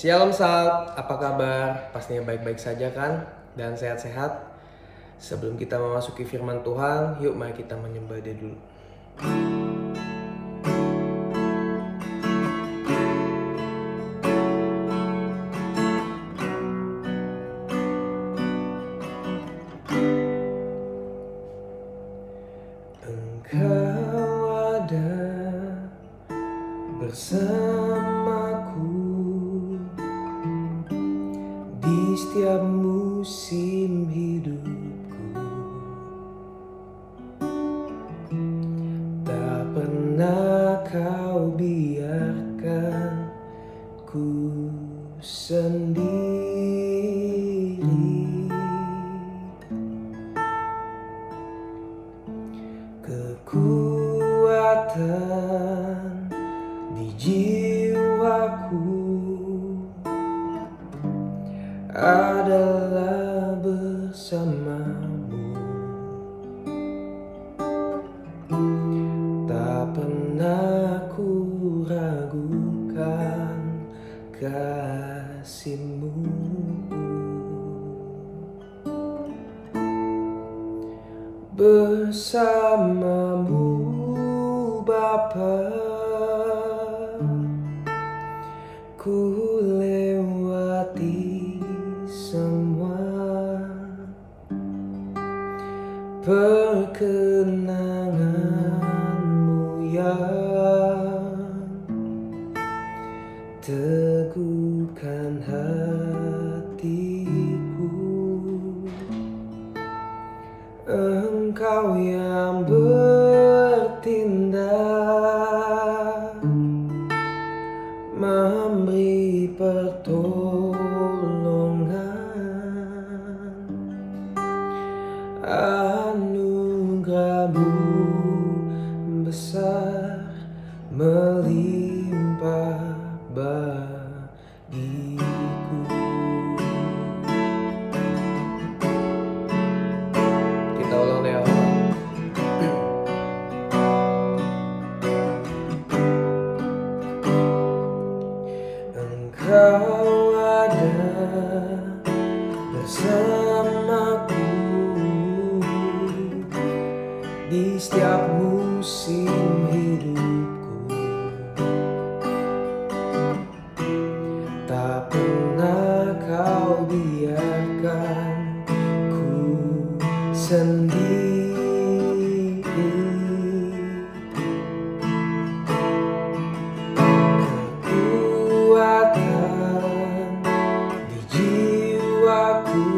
Shalom Sal, apa kabar? Pastinya baik-baik saja kan? Dan sehat-sehat? Sebelum kita memasuki firman Tuhan, yuk mari kita menyembah Dia dulu. Engkau ada bersamaku di setiap musim hidupku. Tak pernah kau biarkan ku sendiri. Kekuatan di jiwaku adalah bersamamu. Tak pernah ku ragukan kasih-Mu. Bersamamu Bapa, ku lewati semua perkenangan-Mu yang teguhkan hatiku. Engkau yang bertindak, memberi pertolongan. Anugerah-Mu besar melimpah bagiku. Kita ulang deh. Engkau ada bersamaku di setiap musim hidupku. Tak pernah kau biarkan ku sendiri. Kekuatan di jiwaku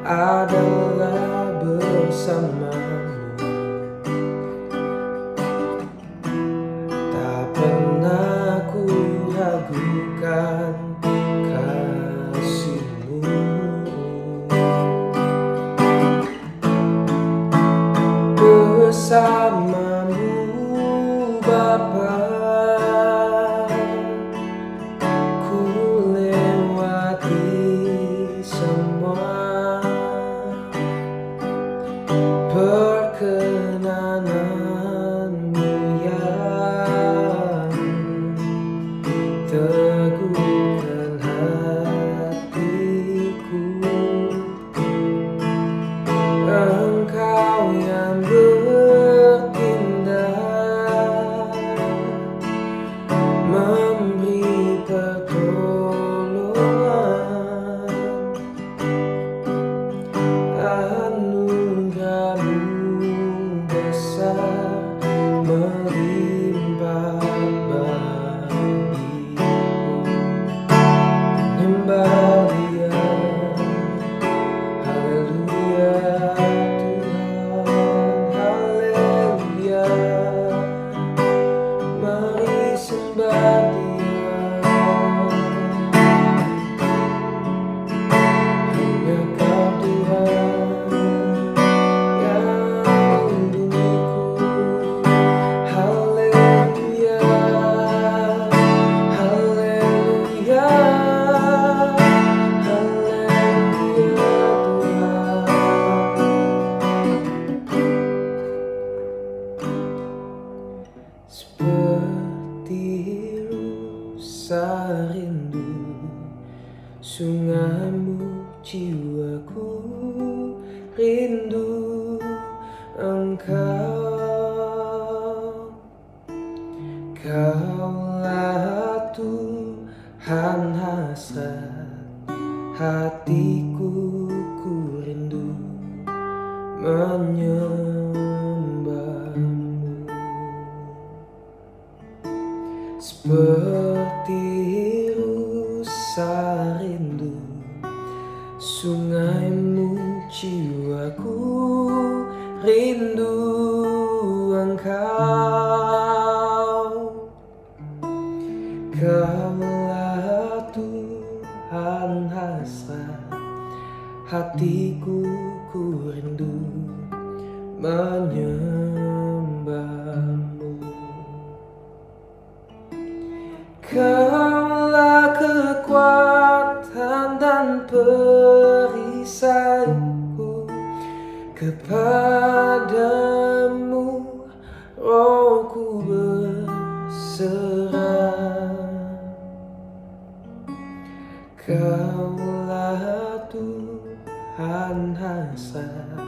adalah bersamamu. Tak pernah ku ragukan kasih-Mu. Bersamamu Bapa, ku lewati semua perkenangan-Mu yang teguhkan hatiku. Engkau yang bertindak, memberi pertolongan. Anugerah-Mu besar melimpah bagiku. Menyembah Dia, haleluya Tuhan, haleluya. Mari sembah Dia. Hanya Kau Tuhan yang melindungiku. Haleluya, haleluya, haleluya Tuhan. Seperti sarindu, sungaimu jiwaku rindu Engkau. Kaulah Tuhan hasrat hatiku, ku rindu menyembahmu. Seperti rusa rindu, sungaimu jiwaku rindu Engkau. Kaulah Tuhan hasrat hatiku, ku rindu menyembahmu. Kaulah kekuatan dan perisaiku, kepadamu rohku berserah. Kaulah Tuhan hasrat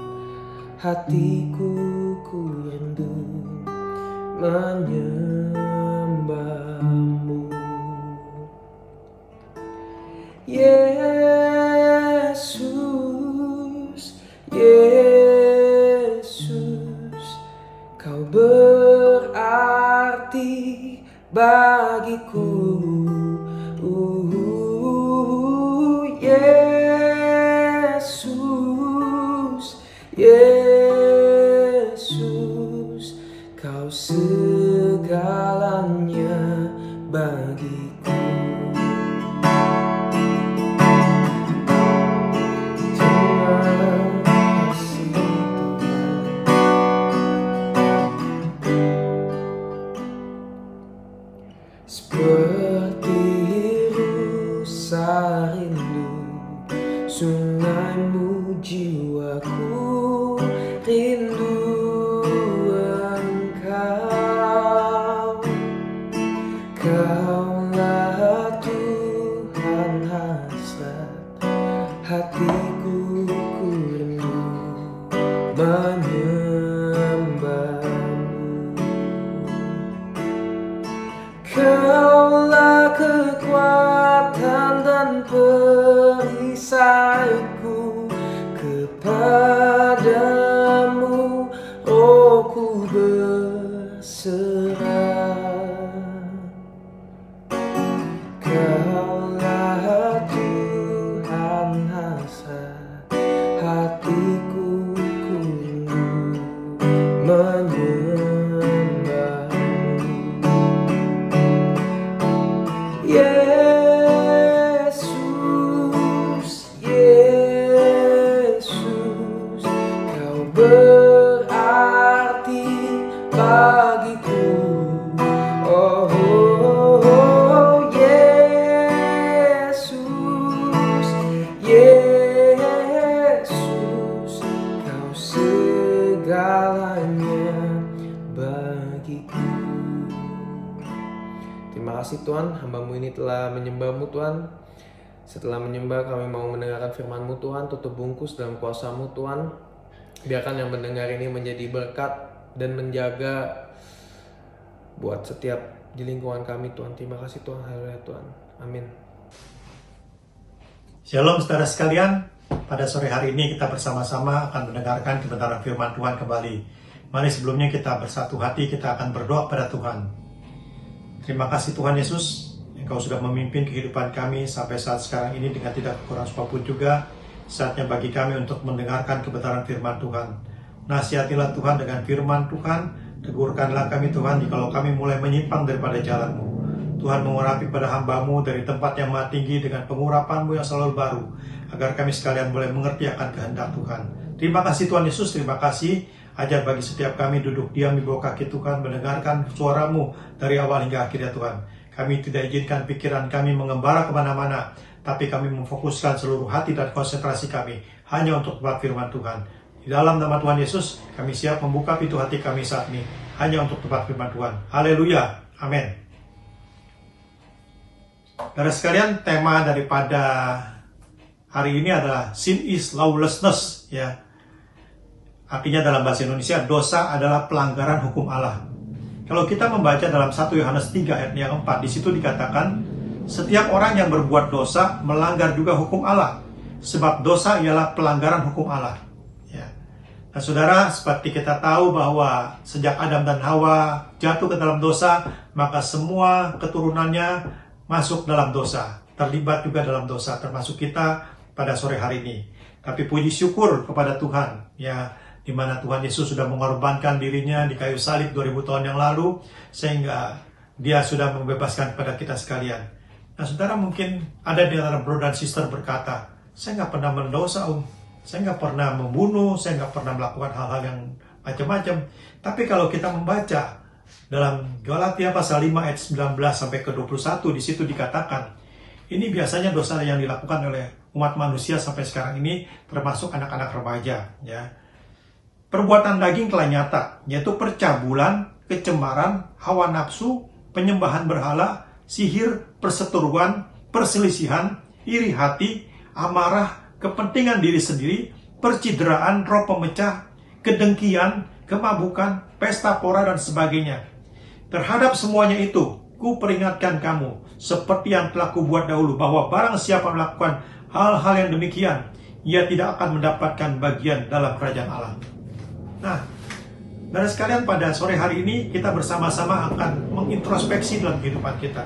hatiku, ku rindu menyembahmu. Yesus, Yesus, Kau berarti bagiku. Yesus, Yesus, Kau segalanya bagiku. Terima kasih Tuhan. Seperti rusa rindu, sungaimu jiwaku rindu Engkau. Kaulah Tuhan hasrat hatiku, ku rindu menyembahmu. Kaulah kekuatan dan perisaiku, kepadamu rohku berserah. Kaulah Tuhan hasrat hatiku, ku rindu menyembahmu. Yesus, Yesus, Kau berarti bagiku. Oh, oh, oh, Yesus, Yesus, Kau segalanya bagiku. Terima kasih Tuhan, hamba-Mu ini telah menyembah-Mu Tuhan. Setelah menyembah, kami mau mendengarkan firman-Mu Tuhan. Tutup bungkus dalam kuasa-Mu Tuhan. Biarkan yang mendengar ini menjadi berkat dan menjaga buat setiap di lingkungan kami Tuhan. Terima kasih Tuhan, haleluya Tuhan, amin. Shalom saudara sekalian, pada sore hari ini kita bersama-sama akan mendengarkan kebenaran firman Tuhan kembali. Mari sebelumnya kita bersatu hati, kita akan berdoa pada Tuhan. Terima kasih Tuhan Yesus, Engkau sudah memimpin kehidupan kami sampai saat sekarang ini dengan tidak kekurangan apapun juga. Saatnya bagi kami untuk mendengarkan kebenaran firman Tuhan. Nasihatilah Tuhan dengan firman Tuhan, tegurkanlah kami Tuhan jikalau kami mulai menyimpang daripada jalan-Mu. Tuhan mengurapi pada hamba-Mu dari tempat yang maha tinggi dengan pengurapan-Mu yang selalu baru, agar kami sekalian boleh mengerti akan kehendak Tuhan. Terima kasih Tuhan Yesus, terima kasih. Ajar bagi setiap kami duduk diam di bawah kaki Tuhan, mendengarkan suara-Mu dari awal hingga akhirnya Tuhan. Kami tidak izinkan pikiran kami mengembara kemana-mana, tapi kami memfokuskan seluruh hati dan konsentrasi kami hanya untuk tempat firman Tuhan. Di dalam nama Tuhan Yesus, kami siap membuka pintu hati kami saat ini hanya untuk tempat firman Tuhan. Haleluya, amin. Saudara sekalian, tema daripada hari ini adalah sin is lawlessness, ya. Artinya dalam bahasa Indonesia, dosa adalah pelanggaran hukum Allah. Kalau kita membaca dalam 1 Yohanes 3 ayat yang 4, di situ dikatakan, setiap orang yang berbuat dosa melanggar juga hukum Allah, sebab dosa ialah pelanggaran hukum Allah. Ya. Nah, saudara, seperti kita tahu bahwa sejak Adam dan Hawa jatuh ke dalam dosa, maka semua keturunannya masuk dalam dosa, terlibat juga dalam dosa, termasuk kita pada sore hari ini. Tapi puji syukur kepada Tuhan, ya, di mana Tuhan Yesus sudah mengorbankan dirinya di kayu salib 2000 tahun yang lalu, sehingga Dia sudah membebaskan kepada kita sekalian. Nah, saudara, mungkin ada di antara bro dan sister berkata, saya nggak pernah mendosa, saya nggak pernah membunuh, saya nggak pernah melakukan hal-hal yang macam-macam. Tapi kalau kita membaca dalam Galatia pasal 5 ayat 19 sampai ke 21, di situ dikatakan, ini biasanya dosa yang dilakukan oleh umat manusia sampai sekarang ini, termasuk anak-anak remaja, ya. Perbuatan daging telah nyata, yaitu percabulan, kecemaran, hawa nafsu, penyembahan berhala, sihir, perseteruan, perselisihan, iri hati, amarah, kepentingan diri sendiri, percideraan, roh pemecah, kedengkian, kemabukan, pesta pora, dan sebagainya. Terhadap semuanya itu, ku peringatkan kamu, seperti yang telah kubuat dahulu, bahwa barang siapa melakukan hal-hal yang demikian, ia tidak akan mendapatkan bagian dalam kerajaan Allah. Nah, saudara sekalian, pada sore hari ini kita bersama-sama akan mengintrospeksi dalam kehidupan kita.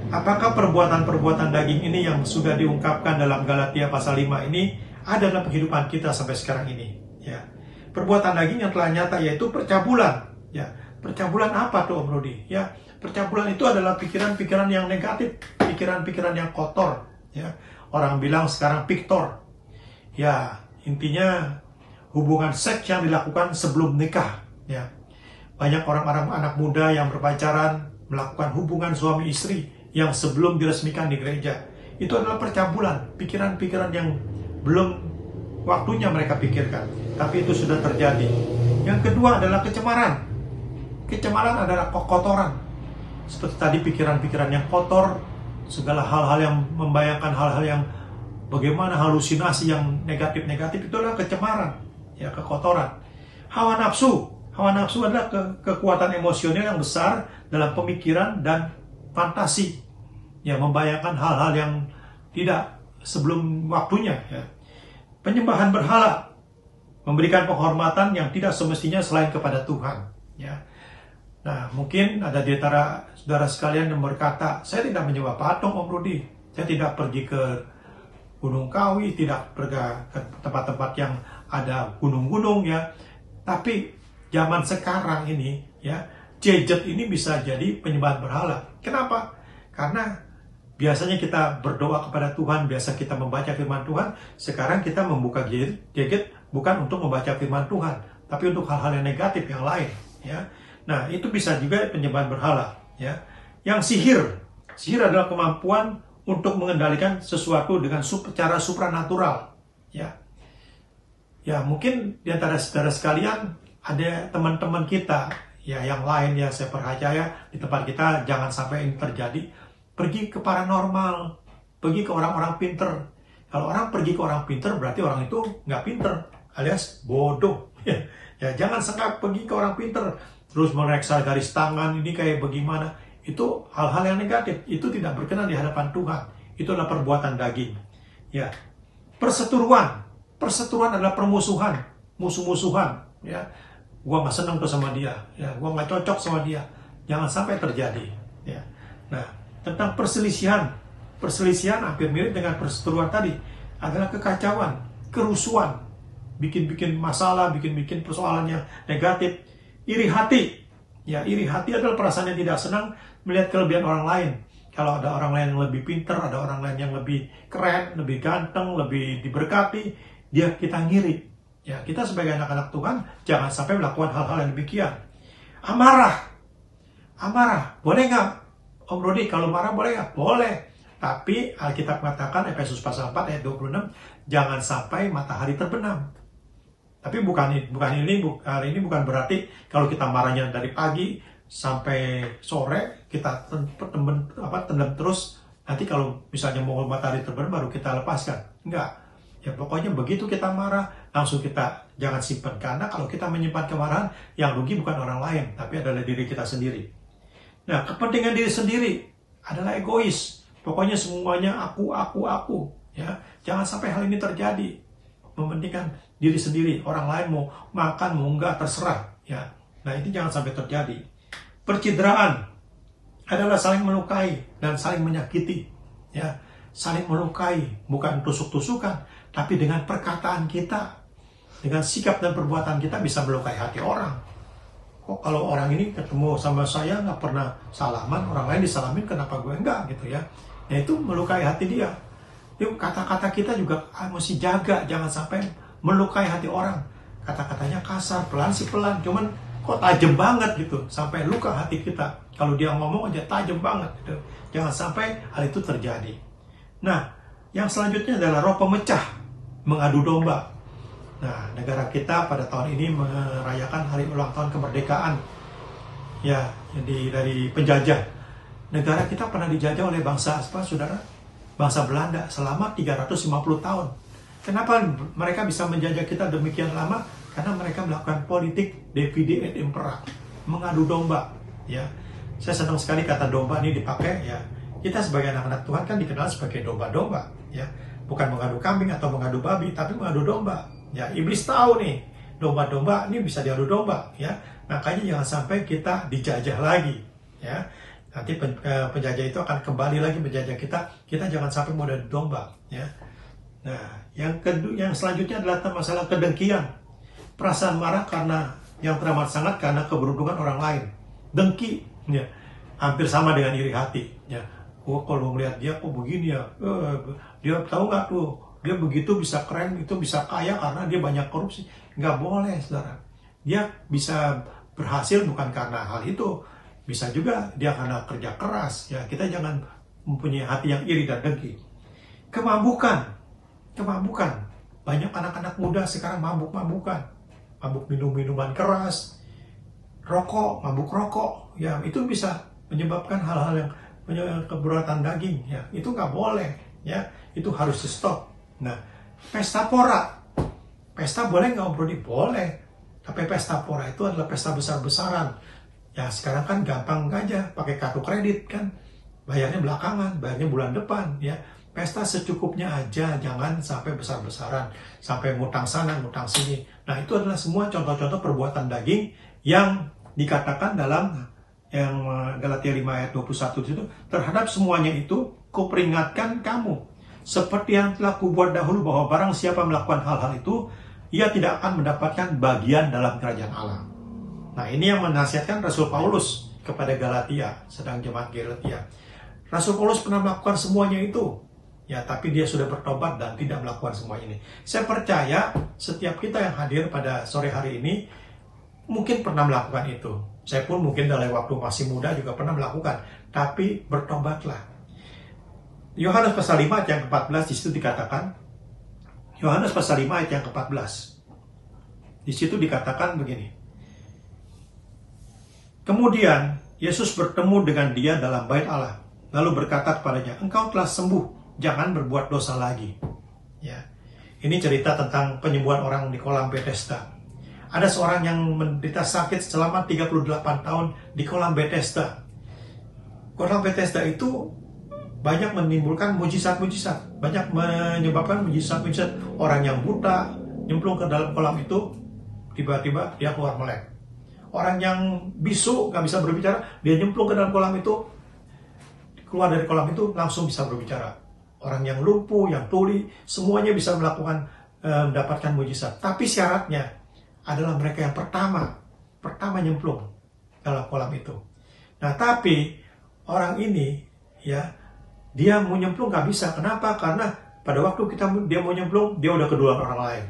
Apakah perbuatan-perbuatan daging ini yang sudah diungkapkan dalam Galatia pasal 5 ini ada dalam kehidupan kita sampai sekarang ini? Ya. Perbuatan daging yang telah nyata yaitu percabulan. Ya. Percabulan apa tuh, Om Rudi? Ya, percabulan itu adalah pikiran-pikiran yang negatif, pikiran-pikiran yang kotor. Ya. Orang bilang sekarang piktor. Ya, intinya hubungan seks yang dilakukan sebelum nikah. Ya. Banyak orang-orang anak muda yang berpacaran melakukan hubungan suami istri yang sebelum diresmikan di gereja. Itu adalah percabulan, pikiran-pikiran yang belum waktunya mereka pikirkan, tapi itu sudah terjadi. Yang kedua adalah kecemaran. Kecemaran adalah kotoran. Seperti tadi, pikiran-pikiran yang kotor, segala hal-hal yang membayangkan hal-hal yang bagaimana, halusinasi yang negatif-negatif, itu adalah kecemaran, ya, kekotoran. Hawa nafsu. Hawa nafsu adalah kekuatan emosional yang besar dalam pemikiran dan fantasi, ya, membayangkan hal-hal yang tidak sebelum waktunya, ya. Penyembahan berhala, memberikan penghormatan yang tidak semestinya selain kepada Tuhan, ya. Nah, mungkin ada di antara saudara sekalian yang berkata, saya tidak menyembah patung, Om Rudi, saya tidak pergi ke Gunung Kawi, tidak pergi ke tempat-tempat yang ada gunung-gunung, ya. Tapi zaman sekarang ini, ya, gadget ini bisa jadi penyembahan berhala. Kenapa? Karena biasanya kita berdoa kepada Tuhan, biasa kita membaca firman Tuhan. Sekarang kita membuka gadget bukan untuk membaca firman Tuhan, tapi untuk hal-hal yang negatif yang lain, ya. Nah, itu bisa juga penyembahan berhala, ya. Yang sihir adalah kemampuan untuk mengendalikan sesuatu dengan secara supranatural, ya. Ya, mungkin di antara saudara sekalian ada teman-teman kita, ya, yang lain, ya, saya percaya di tempat kita jangan sampai ini terjadi. Pergi ke paranormal, pergi ke orang-orang pinter. Kalau orang pergi ke orang pinter, berarti orang itu nggak pinter, alias bodoh. Ya, jangan sengaja pergi ke orang pinter, terus mereksa garis tangan ini kayak bagaimana. Itu hal-hal yang negatif, itu tidak berkenan di hadapan Tuhan. Itu adalah perbuatan daging. Ya, perseteruan adalah permusuhan, musuh-musuhan. Ya, gua nggak senang tuh sama dia, ya, gua nggak cocok sama dia. Jangan sampai terjadi. Ya, nah, tentang perselisihan hampir mirip dengan perseteruan tadi, adalah kekacauan, kerusuhan, bikin masalah, bikin persoalan yang negatif. Iri hati, ya, iri hati adalah perasaan yang tidak senang melihat kelebihan orang lain. Kalau ada orang lain yang lebih pintar, ada orang lain yang lebih keren, lebih ganteng, lebih diberkati, kita ngiri. Ya, kita sebagai anak-anak Tuhan jangan sampai melakukan hal-hal yang demikian. Amarah, boleh nggak, Om Rudi? Kalau marah boleh nggak? Boleh. Tapi Alkitab mengatakan, Efesus pasal 4 ayat 26, jangan sampai matahari terbenam. Tapi hari ini bukan berarti kalau kita marahnya dari pagi sampai sore kita tendam terus Nanti kalau misalnya mau matahari terbenam baru kita lepaskan. Enggak. Ya pokoknya begitu kita marah, langsung kita jangan simpan. Karena kalau kita menyimpan kemarahan, yang rugi bukan orang lain, tapi adalah diri kita sendiri. Nah, kepentingan diri sendiri adalah egois. Pokoknya semuanya aku. Ya, jangan sampai hal ini terjadi. Mementingkan diri sendiri. Orang lain mau makan, mau enggak, terserah. Ya, nah ini jangan sampai terjadi. Percideraan adalah saling melukai dan saling menyakiti. Ya, saling melukai, bukan tusuk-tusukan, tapi dengan perkataan kita, dengan sikap dan perbuatan kita bisa melukai hati orang. Kok kalau orang ini ketemu sama saya nggak pernah salaman, orang lain disalamin, kenapa gue enggak gitu ya? Nah itu melukai hati dia. Yuk kata-kata kita juga mesti jaga, jangan sampai melukai hati orang. Kata-katanya kasar, pelan sih pelan, cuman kok tajam banget gitu, sampai luka hati kita. Kalau dia ngomong aja tajam banget gitu. Jangan sampai hal itu terjadi. Nah, yang selanjutnya adalah roh pemecah, mengadu domba. Nah, negara kita pada tahun ini merayakan hari ulang tahun kemerdekaan. Ya, jadi dari penjajah. Negara kita pernah dijajah oleh bangsa apa, saudara? Bangsa Belanda selama 350 tahun. Kenapa mereka bisa menjajah kita demikian lama? Karena mereka melakukan politik divide et impera, mengadu domba. Ya, saya senang sekali kata domba ini dipakai. Ya, kita sebagai anak-anak Tuhan kan dikenal sebagai domba-domba. Ya, bukan mengadu kambing atau mengadu babi, tapi mengadu domba. Ya, iblis tahu nih, domba-domba ini bisa diadu domba. Ya, makanya jangan sampai kita dijajah lagi. Ya, nanti penjajah itu akan kembali lagi menjajah kita. Kita jangan sampai mau adu domba. Ya. Nah, yang selanjutnya adalah masalah kedengkian. Perasaan marah karena yang teramat sangat karena keberuntungan orang lain. Dengki, ya, hampir sama dengan iri hati. Ya, kalau melihat dia kok begini ya, dia tahu nggak tuh, dia begitu bisa keren, itu bisa kaya karena dia banyak korupsi. Nggak boleh, saudara. Dia bisa berhasil bukan karena hal itu, bisa juga dia karena kerja keras. Ya, kita jangan mempunyai hati yang iri dan dengki. Kemampukan. Banyak anak-anak muda sekarang mabuk-mabukan. Mabuk minum-minuman keras, mabuk rokok, ya itu bisa menyebabkan hal-hal yang keberatan daging, ya itu nggak boleh, ya itu harus di stop. Nah, pesta pora, pesta boleh nggak Brody? Boleh, tapi pesta pora itu adalah pesta besar-besaran. Ya sekarang kan gampang aja, pakai kartu kredit kan, bayarnya belakangan, bayarnya bulan depan, ya. Pesta secukupnya aja, jangan sampai besar-besaran, sampai ngutang sana, ngutang sini. Nah, itu adalah semua contoh-contoh perbuatan daging yang dikatakan dalam yang Galatia 5 ayat 21 itu, terhadap semuanya itu kuperingatkan kamu, seperti yang telah kubuat dahulu bahwa barang siapa melakukan hal-hal itu, ia tidak akan mendapatkan bagian dalam kerajaan Allah. Nah, ini yang menasihatkan Rasul Paulus kepada Galatia, sedang jemaat Galatia. Rasul Paulus pernah melakukan semuanya itu. Ya, tapi dia sudah bertobat dan tidak melakukan semua ini. Saya percaya setiap kita yang hadir pada sore hari ini mungkin pernah melakukan itu. Saya pun mungkin dari waktu masih muda juga pernah melakukan. Tapi bertobatlah. Yohanes pasal 5 ayat yang ke-14 di situ dikatakan. Yohanes pasal 5 ayat yang ke-14. Di situ dikatakan begini. Kemudian Yesus bertemu dengan dia dalam bait Allah. Lalu berkata kepadanya, engkau telah sembuh. Jangan berbuat dosa lagi. Ya, ini cerita tentang penyembuhan orang di kolam Bethesda. Ada seorang yang menderita sakit selama 38 tahun di kolam Bethesda. Kolam Bethesda itu banyak menimbulkan mujizat-mujizat, banyak menyebabkan mujizat-mujizat. Orang yang buta nyemplung ke dalam kolam itu, tiba-tiba dia keluar melek. Orang yang bisu nggak bisa berbicara, dia nyemplung ke dalam kolam itu, keluar dari kolam itu langsung bisa berbicara. Orang yang lumpuh, yang tuli, semuanya bisa mendapatkan mujizat. Tapi syaratnya adalah mereka yang pertama nyemplung dalam kolam itu. Nah, tapi orang ini, ya, dia mau nyemplung nggak bisa. Kenapa? Karena pada waktu dia mau nyemplung, dia udah keduluan orang lain.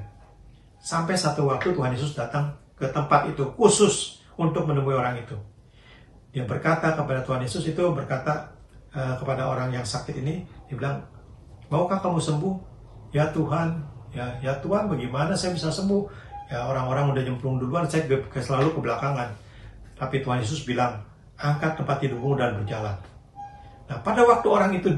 Sampai satu waktu Tuhan Yesus datang ke tempat itu khusus untuk menemui orang itu. Dia berkata kepada Tuhan Yesus itu berkata kepada orang yang sakit ini, dia bilang, maukah kamu sembuh? Ya Tuhan, ya Tuhan, bagaimana saya bisa sembuh? Ya orang-orang udah nyemplung duluan, saya selalu ke belakangan. Tapi Tuhan Yesus bilang, angkat tempat tidurmu dan berjalan. Nah, pada waktu orang itu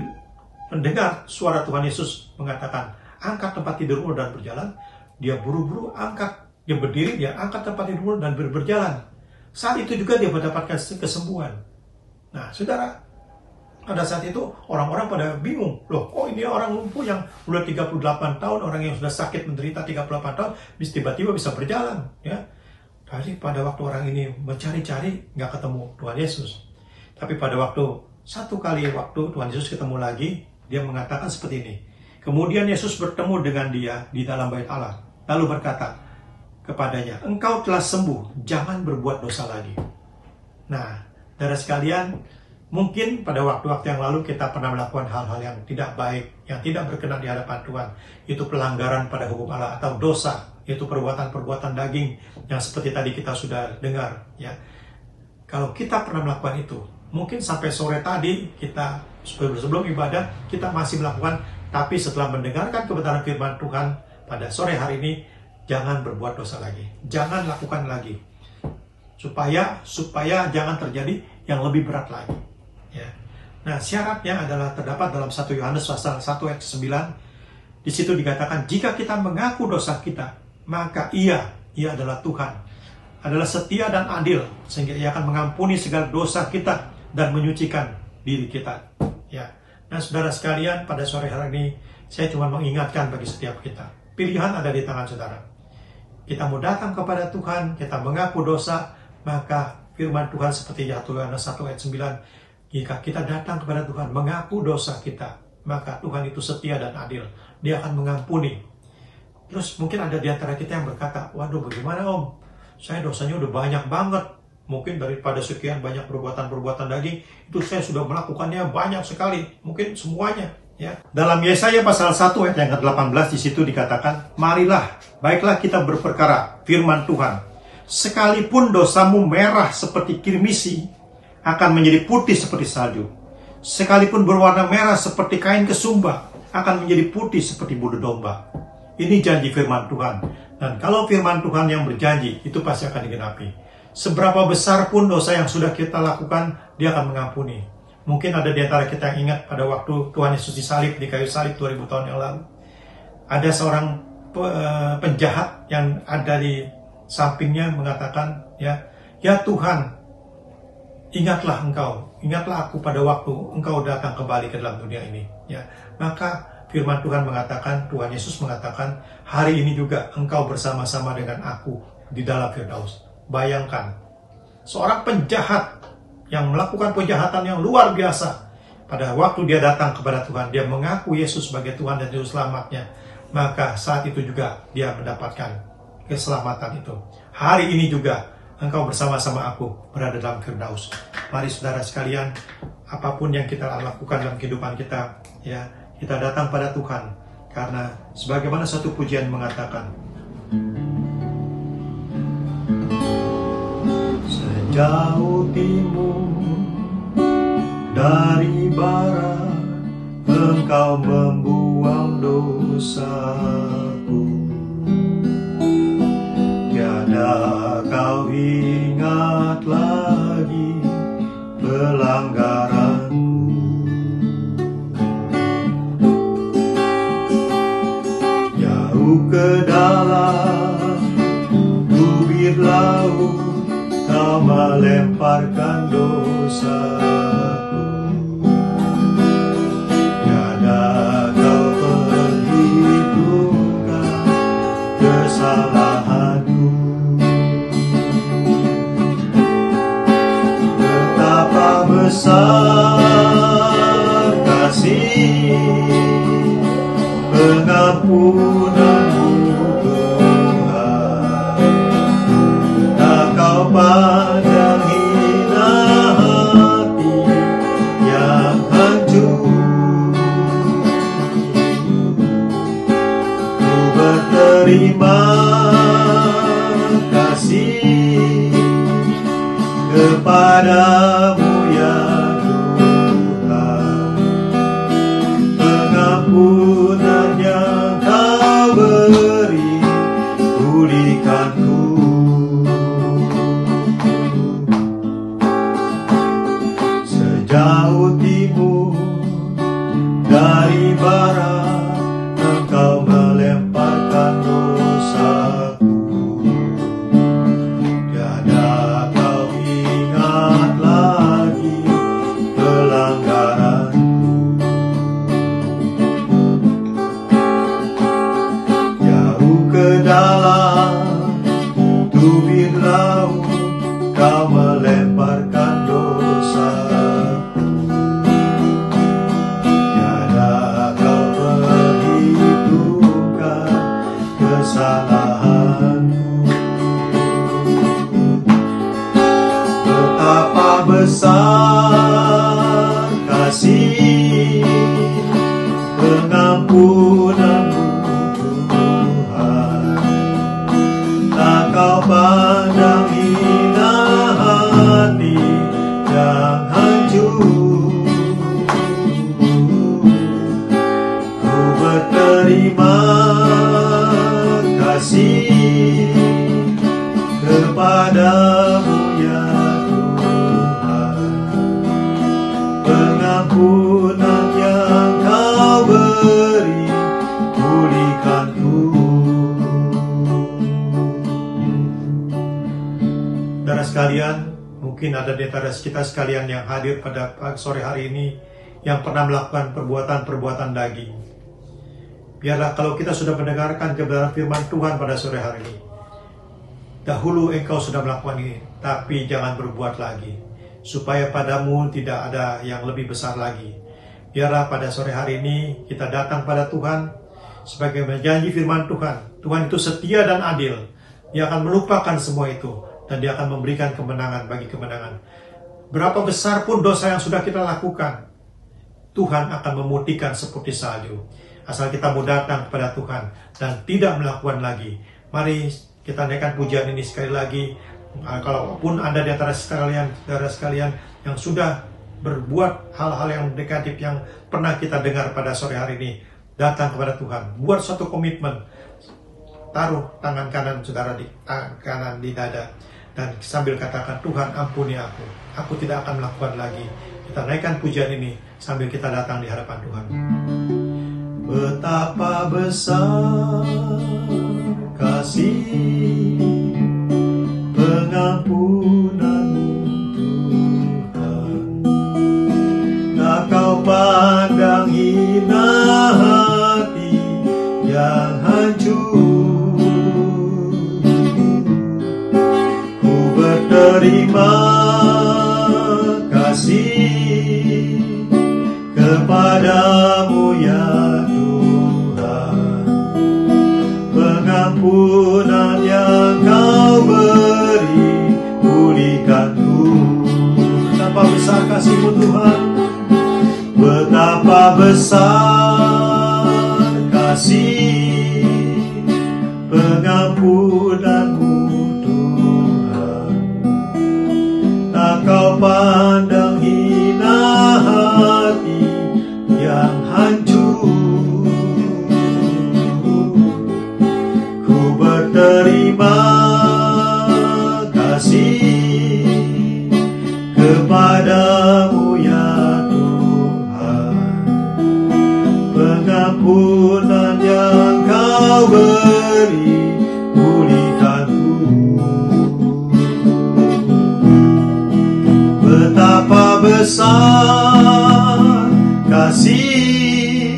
mendengar suara Tuhan Yesus mengatakan, angkat tempat tidurmu dan berjalan, dia buru-buru angkat, dia berdiri, dia angkat tempat tidurmu dan berjalan. Saat itu juga dia mendapatkan kesembuhan. Nah, saudara, pada saat itu orang-orang pada bingung, loh kok ini orang lumpuh yang udah 38 tahun, orang yang sudah sakit menderita 38 tahun, tiba-tiba bisa berjalan, ya. Jadi pada waktu orang ini mencari-cari, nggak ketemu Tuhan Yesus. Tapi pada satu kali waktu Tuhan Yesus ketemu lagi, dia mengatakan seperti ini. Kemudian Yesus bertemu dengan dia di dalam bait Allah, lalu berkata kepadanya, engkau telah sembuh, jangan berbuat dosa lagi. Nah, saudara sekalian, mungkin pada waktu-waktu yang lalu kita pernah melakukan hal-hal yang tidak baik, yang tidak berkenan di hadapan Tuhan. Itu pelanggaran pada hukum Allah atau dosa, yaitu perbuatan-perbuatan daging yang seperti tadi kita sudah dengar. Ya, kalau kita pernah melakukan itu, mungkin sampai sore tadi kita sebelum ibadah kita masih melakukan, tapi setelah mendengarkan kebenaran firman Tuhan pada sore hari ini, jangan berbuat dosa lagi, jangan lakukan lagi, supaya jangan terjadi yang lebih berat lagi. Ya. Nah, syaratnya adalah terdapat dalam 1 Yohanes pasal 1 ayat 9. Di situ dikatakan, jika kita mengaku dosa kita, maka ia adalah Tuhan, adalah setia dan adil, sehingga ia akan mengampuni segala dosa kita dan menyucikan diri kita. Ya. Nah, saudara sekalian, pada sore hari ini saya cuma mengingatkan bagi setiap kita, pilihan ada di tangan saudara. Kita mau datang kepada Tuhan, kita mengaku dosa, maka firman Tuhan seperti Yohanes 1 ayat 9, jika kita datang kepada Tuhan, mengaku dosa kita, maka Tuhan itu setia dan adil. Dia akan mengampuni. Terus mungkin ada di antara kita yang berkata, waduh bagaimana Om? Saya dosanya udah banyak banget. Mungkin daripada sekian banyak perbuatan-perbuatan daging, itu saya sudah melakukannya banyak sekali. Mungkin semuanya. Ya. Dalam Yesaya pasal 1 ayat yang ke-18 di situ dikatakan, marilah, baiklah kita berperkara, firman Tuhan. Sekalipun dosamu merah seperti kirmisi, akan menjadi putih seperti salju. Sekalipun berwarna merah seperti kain kesumba, akan menjadi putih seperti bulu domba. Ini janji firman Tuhan. Dan kalau firman Tuhan yang berjanji, itu pasti akan digenapi. Seberapa besar pun dosa yang sudah kita lakukan, dia akan mengampuni. Mungkin ada di antara kita yang ingat pada waktu Tuhan Yesus disalib di kayu salib 2000 tahun yang lalu. Ada seorang penjahat yang ada di sampingnya mengatakan, ya Tuhan, ingatlah aku pada waktu engkau datang kembali ke dalam dunia ini. Ya, maka firman Tuhan mengatakan, Tuhan Yesus mengatakan, hari ini juga engkau bersama-sama dengan aku di dalam Firdaus. Bayangkan, seorang penjahat yang melakukan kejahatan yang luar biasa, pada waktu dia datang kepada Tuhan, dia mengaku Yesus sebagai Tuhan dan Juru Selamatnya, maka saat itu juga dia mendapatkan keselamatan itu. Hari ini juga engkau bersama-sama aku berada dalam Firdaus. Mari saudara sekalian, apapun yang kita lakukan dalam kehidupan kita, ya, kita datang pada Tuhan, karena sebagaimana satu pujian mengatakan, sejauh timur dari barat, engkau membuang dosaku. Tiada kau ingat lagi pelanggaranku. Jauh ke dalam bibir laut, kau melemparkan dosaku. Tiada kau perhitungkan kesalahanku. Betapa besar kasih pengampunanmu Tuhan. Tak kau pandang hina hati yang hancur. Ku berterima kasih kepadamu ya Tuhan. Pengampunan yang kau beri, pulihkanku. Sejauh timur dari bara, Engkau melemparkan dosaku. Tiada kau ingat lagi pelanggaranku. Jauh ke dalam tubir laut, Kau melemparkan dosaku. Tiada kau perhitungkan kesalahanku. Betapa besar kasih pengampunanmu, Tuhan. Tak kau pandang hina hati yang hancur. Ku berterima kasih kepadamu ya Tuhan. Pengampunan yang kau beri, pulihkanku. Saudara sekalian, mungkin ada di antara kita sekalian yang hadir pada sore hari ini yang pernah melakukan perbuatan-perbuatan daging. Biarlah kalau kita sudah mendengarkan kebenaran firman Tuhan pada sore hari ini, dahulu engkau sudah melakukan ini, tapi jangan berbuat lagi, supaya padamu tidak ada yang lebih besar lagi. Biarlah pada sore hari ini kita datang pada Tuhan, sebagai berjanji firman Tuhan. Tuhan itu setia dan adil. Dia akan melupakan semua itu, dan Dia akan memberikan kemenangan bagi kemenangan. Berapa besar pun dosa yang sudah kita lakukan, Tuhan akan memutihkan seperti salju. Asal kita mau datang kepada Tuhan dan tidak melakukan lagi. Mari kita naikkan pujian ini sekali lagi. Kalaupun ada di antara saudara sekalian yang sudah berbuat hal-hal yang negatif yang pernah kita dengar pada sore hari ini, datang kepada Tuhan. Buat suatu komitmen. Taruh tangan kanan saudara di kanan di dada. Dan sambil katakan, Tuhan ampuni aku. Aku tidak akan melakukan lagi. Kita naikkan pujian ini sambil kita datang di hadapan Tuhan. Betapa besar kasih pengampunan-Mu Tuhan. Tak kau pandang hina hati yang hancur. Ku berterima kasih kepadamu ya Tuhan. Pengampunan yang kau beri, pulihkanku. Betapa besar kasih-Mu Tuhan. Betapa besar kasih pengampunan-Mu Tuhan. Tak kau pandang hina hati yang hancur. Ku berterima kasih kepadamu ya Tuhan. Pengampunan yang kau beri, pulihkanku. Betapa besar kasih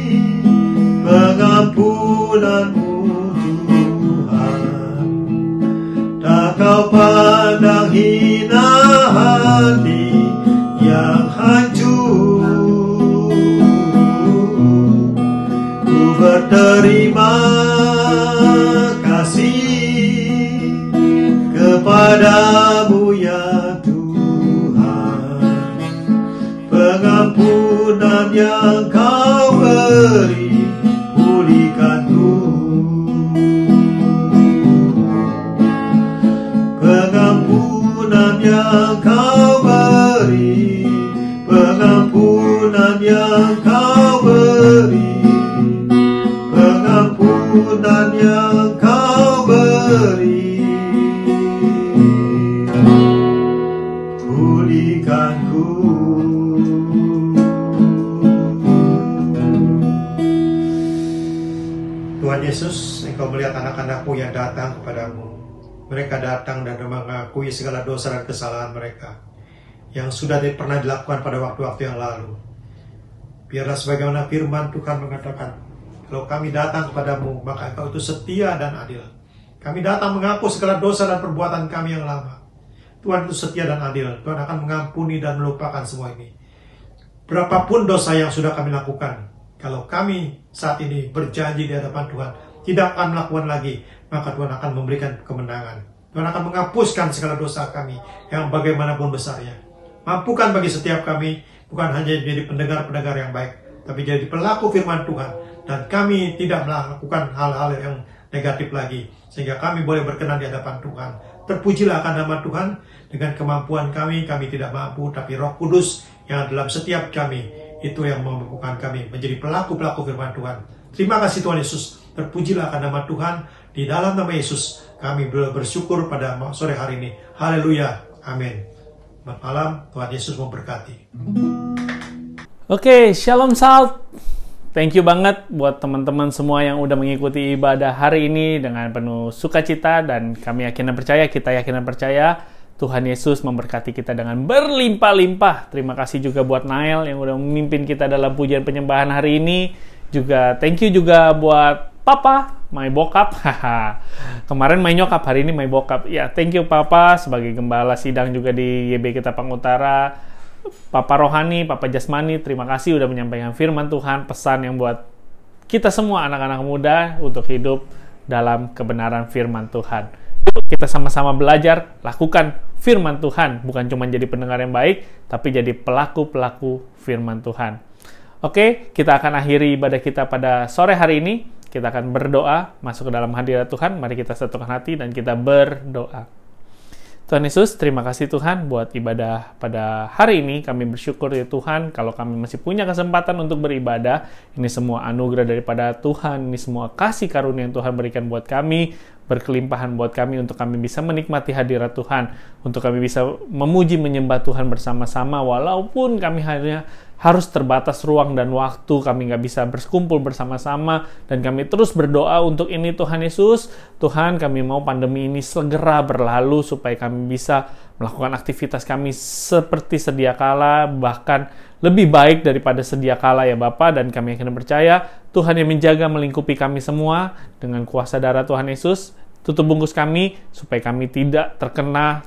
pengampunan-Mu Tuhan. Tak kau pandang hina hati yang hancur. Ku berterima kasih kepadamu ya Tuhan. Pengampunan yang kau beri, pulihkanku. Pengampunan yang kau beri, pengampunan yang kau beri, pengampunan yang kau beri, pulihkanku. Yesus, Engkau melihat anak-anak-Mu yang datang kepadamu. Mereka datang dan mengakui segala dosa dan kesalahan mereka yang sudah pernah dilakukan pada waktu-waktu yang lalu. Biarlah sebagaimana firman Tuhan mengatakan, kalau kami datang kepadamu, maka Engkau itu setia dan adil. Kami datang mengaku segala dosa dan perbuatan kami yang lama. Tuhan itu setia dan adil. Tuhan akan mengampuni dan melupakan semua ini. Berapapun dosa yang sudah kami lakukan, kalau kami saat ini berjanji di hadapan Tuhan, tidak akan melakukan lagi, maka Tuhan akan memberikan kemenangan. Tuhan akan menghapuskan segala dosa kami yang bagaimanapun besarnya. Mampukan bagi setiap kami, bukan hanya menjadi pendengar-pendengar yang baik, tapi jadi pelaku firman Tuhan. Dan kami tidak melakukan hal-hal yang negatif lagi, sehingga kami boleh berkenan di hadapan Tuhan. Terpujilah akan nama Tuhan. Dengan kemampuan kami tidak mampu, tapi Roh Kudus yang dalam setiap kami, itu yang memampukan kami menjadi pelaku-pelaku firman Tuhan. Terima kasih Tuhan Yesus. Terpujilah akan nama Tuhan. Di dalam nama Yesus, kami bersyukur pada sore hari ini. Haleluya. Amin. Selamat malam. Tuhan Yesus memberkati. Oke, Shalom Salt. Thank you banget buat teman-teman semua yang udah mengikuti ibadah hari ini dengan penuh sukacita, dan kami yakin dan percaya, kita yakin dan percaya Tuhan Yesus memberkati kita dengan berlimpah-limpah. Terima kasih juga buat Nael yang udah memimpin kita dalam pujian penyembahan hari ini. Juga thank you juga buat Papa, my bokap. Kemarin my nyokap, hari ini my bokap. Ya, thank you Papa sebagai gembala sidang juga di YB Ketapang Utara. Papa Rohani, Papa Jasmani, terima kasih udah menyampaikan firman Tuhan, pesan yang buat kita semua anak-anak muda untuk hidup dalam kebenaran firman Tuhan. Yuk kita sama-sama belajar, lakukan firman Tuhan, bukan cuma jadi pendengar yang baik, tapi jadi pelaku-pelaku firman Tuhan. Oke, kita akan akhiri ibadah kita pada sore hari ini. Kita akan berdoa, masuk ke dalam hadirat Tuhan. Mari kita satukan hati dan kita berdoa. Tuhan Yesus, terima kasih Tuhan buat ibadah pada hari ini. Kami bersyukur ya Tuhan, kalau kami masih punya kesempatan untuk beribadah. Ini semua anugerah daripada Tuhan, ini semua kasih karunia yang Tuhan berikan buat kami, berkelimpahan buat kami untuk kami bisa menikmati hadirat Tuhan, untuk kami bisa memuji menyembah Tuhan bersama-sama, walaupun kami hanya harus terbatas ruang dan waktu, kami nggak bisa berkumpul bersama-sama, dan kami terus berdoa untuk ini Tuhan Yesus. Tuhan, kami mau pandemi ini segera berlalu supaya kami bisa melakukan aktivitas kami seperti sedia kala, bahkan lebih baik daripada sedia kala ya Bapa, dan kami akan percaya Tuhan yang menjaga melingkupi kami semua dengan kuasa darah Tuhan Yesus. Tutup bungkus kami supaya kami tidak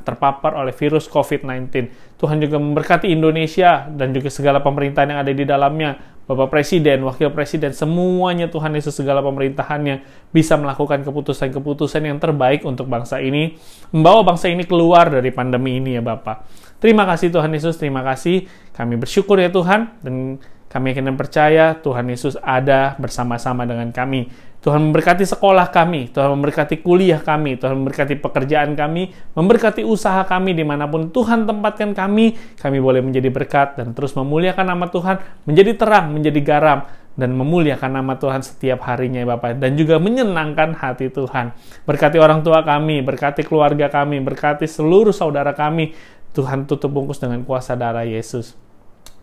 terpapar oleh virus COVID-19. Tuhan juga memberkati Indonesia dan juga segala pemerintahan yang ada di dalamnya. Bapak Presiden, Wakil Presiden, semuanya Tuhan Yesus, segala pemerintahannya bisa melakukan keputusan-keputusan yang terbaik untuk bangsa ini, membawa bangsa ini keluar dari pandemi ini ya Bapak. Terima kasih Tuhan Yesus, terima kasih. Kami bersyukur ya Tuhan, dan kami yakin dan percaya Tuhan Yesus ada bersama-sama dengan kami. Tuhan memberkati sekolah kami, Tuhan memberkati kuliah kami, Tuhan memberkati pekerjaan kami, memberkati usaha kami dimanapun Tuhan tempatkan kami boleh menjadi berkat dan terus memuliakan nama Tuhan, menjadi terang, menjadi garam, dan memuliakan nama Tuhan setiap harinya ya Bapak, dan juga menyenangkan hati Tuhan. Berkati orang tua kami, berkati keluarga kami, berkati seluruh saudara kami. Tuhan tutup bungkus dengan kuasa darah Yesus.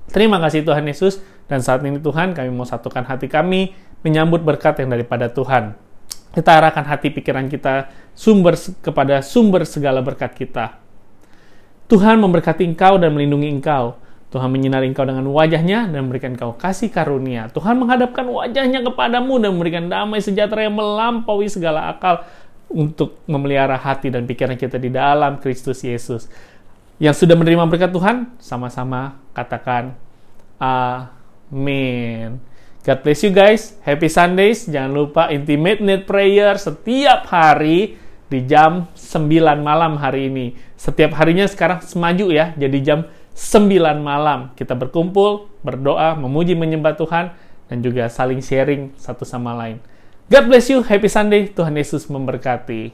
Terima kasih Tuhan Yesus, dan saat ini Tuhan kami mau satukan hati kami menyambut berkat yang daripada Tuhan. Kita arahkan hati pikiran kita kepada sumber segala berkat kita. Tuhan memberkati engkau dan melindungi engkau. Tuhan menyinari engkau dengan wajahnya dan memberikan engkau kasih karunia. Tuhan menghadapkan wajahnya kepadamu dan memberikan damai sejahtera yang melampaui segala akal untuk memelihara hati dan pikiran kita di dalam Kristus Yesus. Yang sudah menerima berkat Tuhan, sama-sama katakan amin. God bless you guys. Happy Sundays. Jangan lupa Intimate Need Prayer setiap hari di jam 9 malam hari ini. Setiap harinya sekarang semaju ya. Jadi jam 9 malam kita berkumpul, berdoa, memuji menyembah Tuhan, dan juga saling sharing satu sama lain. God bless you. Happy Sunday. Tuhan Yesus memberkati.